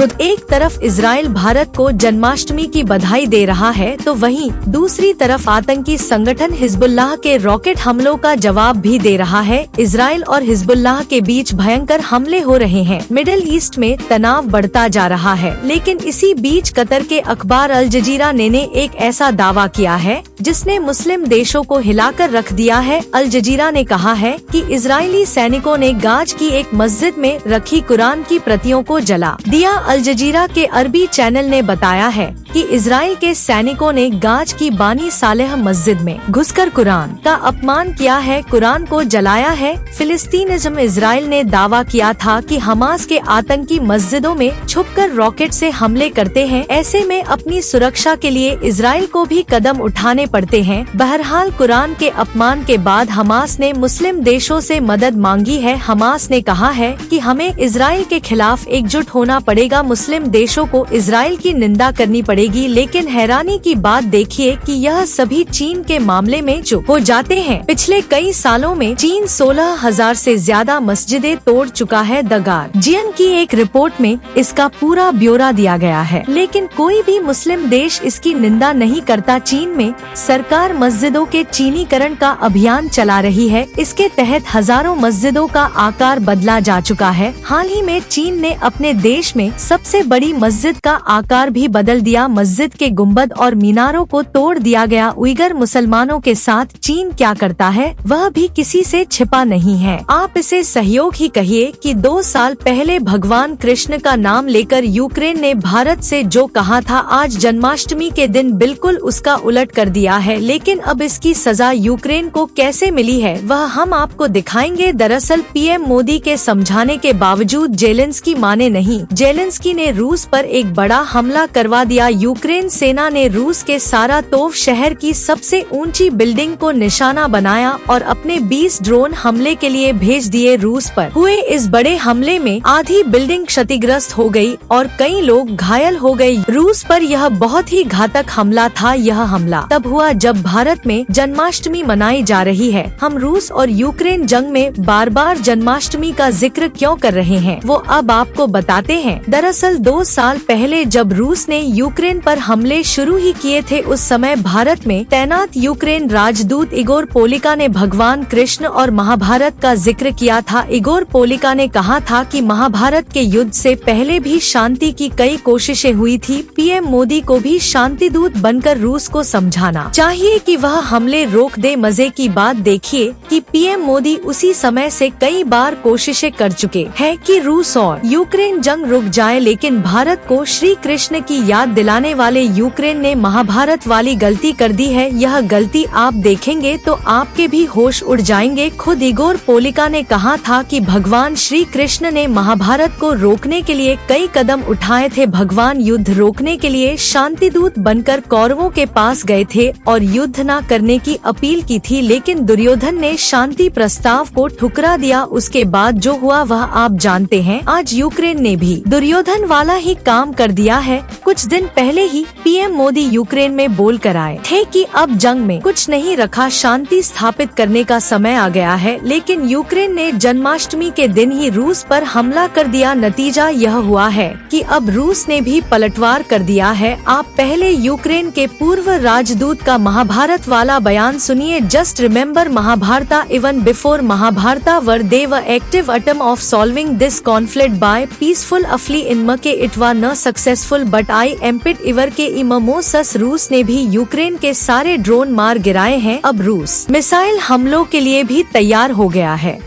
खुद एक तरफ इजराइल भारत को जन्माष्टमी की बधाई दे रहा है तो वहीं दूसरी तरफ आतंकी संगठन हिजबुल्लाह के रॉकेट हमलों का जवाब भी दे रहा है। इजराइल और हिजबुल्लाह के बीच भयंकर हमले हो रहे हैं। मिडिल ईस्ट में तनाव बढ़ता जा रहा है, लेकिन इसी बीच कतर के अखबार अल जजीरा ने एक ऐसा दावा किया है जिसने मुस्लिम देशों को हिलाकर रख दिया है। अल जजीरा ने कहा है कि इजरायली सैनिकों ने गाज की एक मस्जिद में रखी कुरान की प्रतियों को जला दिया। अल जजीरा के अरबी चैनल ने बताया है कि इजराइल के सैनिकों ने गाज की बानी सालेह मस्जिद में घुसकर कुरान का अपमान किया है, कुरान को जलाया है। फिलिस्तीनिज्म इजराइल ने दावा किया था कि हमास के आतंकी मस्जिदों में छुपकर रॉकेट से हमले करते हैं। ऐसे में अपनी सुरक्षा के लिए इजराइल को भी कदम उठाने पड़ते हैं। बहरहाल कुरान के अपमान के बाद हमास ने मुस्लिम देशों से मदद मांगी है। हमास ने कहा है कि हमें इजराइल के खिलाफ एकजुट होना पड़ेगा। मुस्लिम देशों को इजराइल की निंदा करनी पड़ेगी। लेकिन हैरानी की बात देखिए कि यह सभी चीन के मामले में चुप हो जाते हैं। पिछले कई सालों में चीन 16,000 से ज्यादा मस्जिदें तोड़ चुका है। द गार्जियन की एक रिपोर्ट में इसका पूरा ब्यौरा दिया गया है, लेकिन कोई भी मुस्लिम देश इसकी निंदा नहीं करता। चीन में सरकार मस्जिदों के चीनीकरण का अभियान चला रही है। इसके तहत हजारों मस्जिदों का आकार बदला जा चुका है। हाल ही में चीन ने अपने देश में सबसे बड़ी मस्जिद का आकार भी बदल दिया। मस्जिद के गुंबद और मीनारों को तोड़ दिया गया। उइगर मुसलमानों के साथ चीन क्या करता है वह भी किसी से छिपा नहीं है। आप इसे सहयोग ही कहिए कि 2 साल पहले भगवान कृष्ण का नाम लेकर यूक्रेन ने भारत से जो कहा था, आज जन्माष्टमी के दिन बिल्कुल उसका उलट कर दिया है। लेकिन अब इसकी सजा यूक्रेन को कैसे मिली है वह हम आपको दिखाएंगे। दरअसल पीएम मोदी के समझाने के बावजूद जेलेंस्की माने नहीं। जेलेंस्की ने रूस पर एक बड़ा हमला करवा दिया। यूक्रेन सेना ने रूस के सारातोव शहर की सबसे ऊंची बिल्डिंग को निशाना बनाया और अपने 20 ड्रोन हमले के लिए भेज दिए। रूस पर हुए इस बड़े हमले में आधी बिल्डिंग क्षतिग्रस्त हो गई और कई लोग घायल हो गए। रूस पर यह बहुत ही घातक हमला था। यह हमला तब हुआ जब भारत में जन्माष्टमी मनाई जा रही है। हम रूस और यूक्रेन जंग में बार बार जन्माष्टमी का जिक्र क्यों कर रहे हैं वो अब आपको बताते हैं। दरअसल 2 साल पहले जब रूस ने यूक्रेन पर हमले शुरू ही किए थे, उस समय भारत में तैनात यूक्रेन राजदूत इगोर पोलिका ने भगवान कृष्ण और महाभारत का जिक्र किया था। इगोर पोलिका ने कहा था कि महाभारत के युद्ध से पहले भी शांति की कई कोशिशें हुई थी। पीएम मोदी को भी शांति दूत बनकर रूस को समझाना चाहिए कि वह हमले रोक दे। मजे की बात देखिए कि पीएम मोदी उसी समय से कई बार कोशिशें कर चुके हैं कि रूस और यूक्रेन जंग रुक जाए, लेकिन भारत को श्री कृष्ण की याद दिलाने वाले यूक्रेन ने महाभारत वाली गलती कर दी है। यह गलती आप देखेंगे तो आपके भी होश उड़ जाएंगे। खुद इगोर पोलिका ने कहा था कि भगवान श्री कृष्ण ने महाभारत को रोकने के लिए कई कदम उठाए थे। भगवान युद्ध रोकने के लिए शांति दूत बनकर कौरवों के पास गए थे और युद्ध न करने की अपील की थी, लेकिन दुर्योधन ने शांति प्रस्ताव को ठुकरा दिया। उसके बाद जो हुआ वह आप जानते हैं। आज यूक्रेन ने भी दुर्योधन वाला ही काम कर दिया है। कुछ दिन पहले ही पीएम मोदी यूक्रेन में बोल कर आए थे कि अब जंग में कुछ नहीं रखा, शांति स्थापित करने का समय आ गया है, लेकिन यूक्रेन ने जन्माष्टमी के दिन ही रूस पर हमला कर दिया। नतीजा यह हुआ है कि अब रूस ने भी पलटवार कर दिया है। आप पहले यूक्रेन के पूर्व राजदूत का महाभारत वाला बयान सुनिए। Just remember Mahabharata even before Mahabharata were they were active attempt of solving this conflict by peaceful अफली इन मके इट वा न सक्सेसफुल बट आई एम्पिट इवर के इममोसस। रूस ने भी यूक्रेन के सारे ड्रोन मार गिराए हैं। अब रूस मिसाइल हमलों के लिए भी तैयार हो गया है।